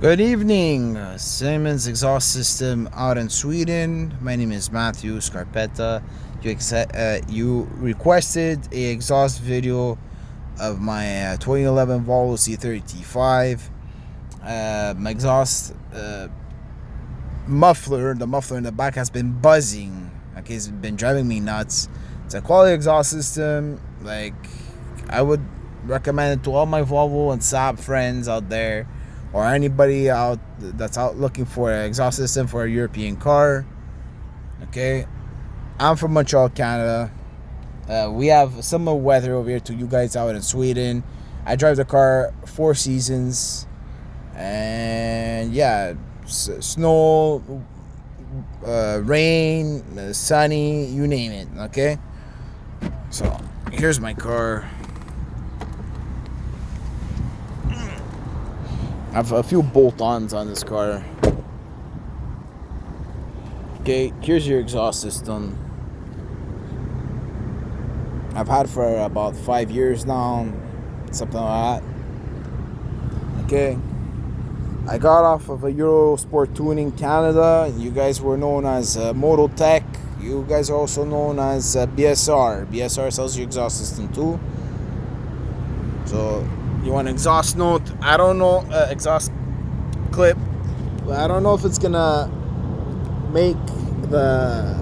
Good evening, Siemens exhaust system out in Sweden. My name is Matthew Scarpetta. You requested a exhaust video of my 2011 Volvo C30 T5. My exhaust muffler, the muffler in the back has been buzzing. Okay, it's been driving me nuts. It's a quality exhaust system. Like, I would recommend it to all my Volvo and Saab friends out there, or anybody out that's out looking for an exhaust system for a European car. Okay, I'm from Montreal, Canada. We have similar weather over here to you guys out in Sweden. I drive the car 4 seasons, and yeah, snow, rain, sunny, you name it. Okay, so here's my car. I have a few bolt-ons on this car. Okay, here's your exhaust system. I've had it for about 5 years now, something like that. Okay, I got off of a Euro Sport Tuning Canada. You guys were known as Mototech. You guys are also known as BSR. BSR sells your exhaust system too. So you want an exhaust note? I don't know, exhaust clip. I don't know if it's gonna make the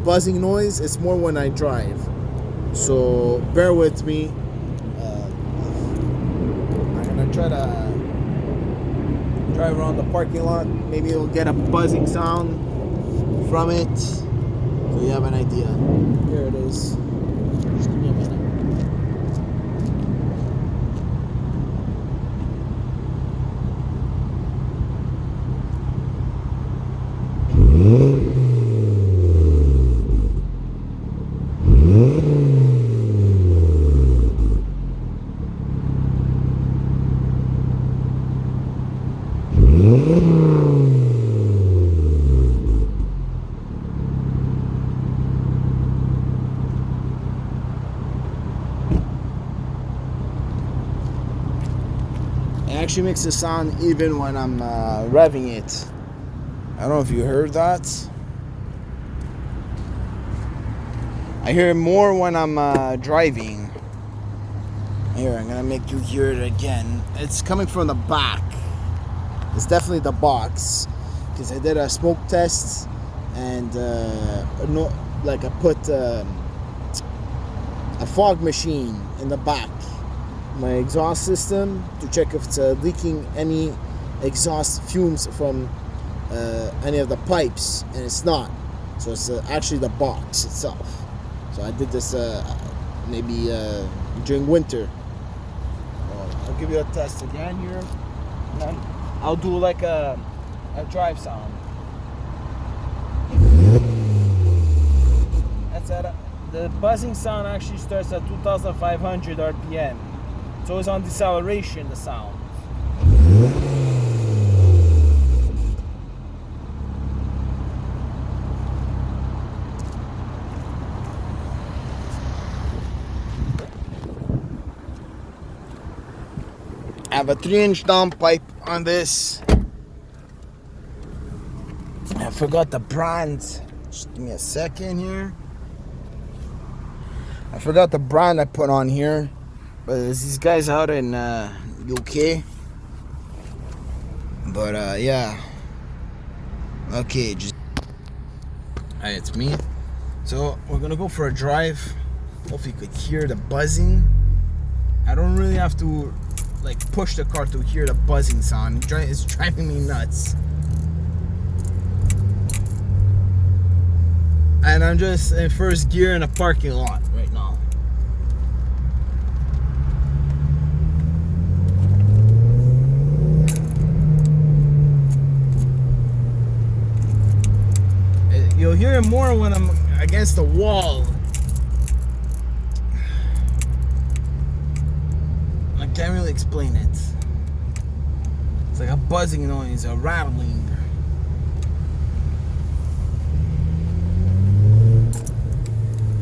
buzzing noise. It's more when I drive. So bear with me. I'm gonna try to drive around the parking lot. Maybe you'll get a buzzing sound from it, so you have an idea. Here it is. Just give me a minute. It actually makes a sound even when I'm revving it. I don't know if you heard that. I hear it more when I'm driving. Here, I'm gonna make you hear it again. It's coming from the back. It's definitely the box, because I did a smoke test, and I put a fog machine in the back my exhaust system to check if it's leaking any exhaust fumes from any of the pipes, and it's not. So it's actually the box itself. So I did this maybe during winter. I'll give you a test again here. And then I'll do like a drive sound. That's at the buzzing sound actually starts at 2,500 RPM. So it's on deceleration, the sound. I have a 3-inch downpipe on this. I forgot the brand. Just give me a second here. I forgot the brand I put on here. But there's these guys out in UK. But yeah. Okay, Alright, it's me. So we're gonna go for a drive. Hopefully you could hear the buzzing. I don't really have to like push the car to hear the buzzing sound. It's driving me nuts. And I'm just in first gear in a parking lot right now. You'll hear it more when I'm against the wall. I can't really explain it. It's like a buzzing noise, a rattling.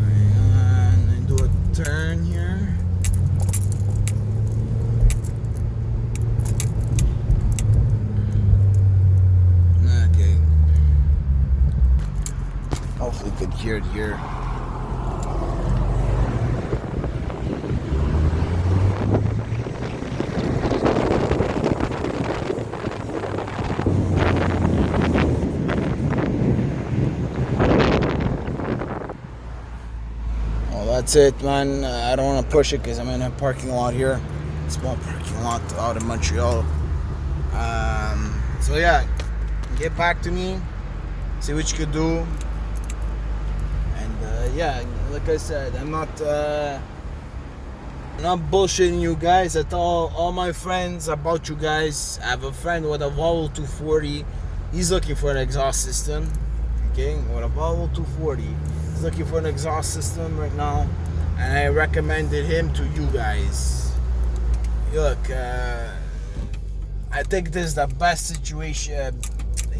And do a turn here. appeared here. Well, that's it, man. I don't want to push it because I'm in a parking lot here, small parking lot out in Montreal. So yeah, get back to me, see what you could do. And yeah, like I said, I'm not bullshitting you guys. I tell all my friends about you guys. I have a friend with a Volvo 240. He's looking for an exhaust system. Okay, with a Volvo 240, he's looking for an exhaust system right now, and I recommended him to you guys. Look, I think this is the best situation.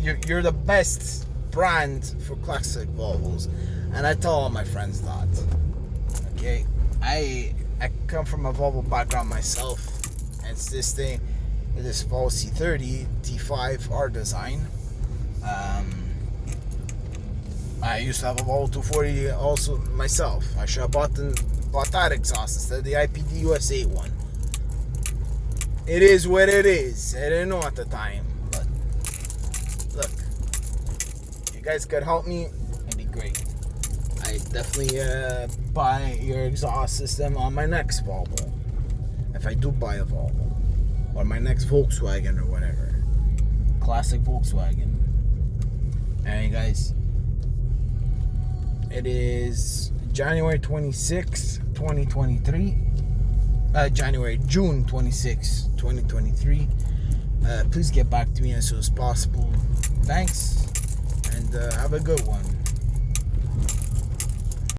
You're the best brand for classic Volvos, and I tell all my friends that. Okay, I come from a Volvo background myself, and it's this thing, this Volvo C30 T5 R-Design. I used to have a Volvo 240 also myself. I should have bought that exhaust instead of the IPD USA one. It is what it is. I didn't know at the time, but look, if you guys could help me, it'd be great. I definitely buy your exhaust system on my next Volvo, if I do buy a Volvo, or my next Volkswagen or whatever, classic Volkswagen. Alright, guys, it is January 26th, 2023. June 26, 2023. Please get back to me as soon as possible. Thanks, and have a good one.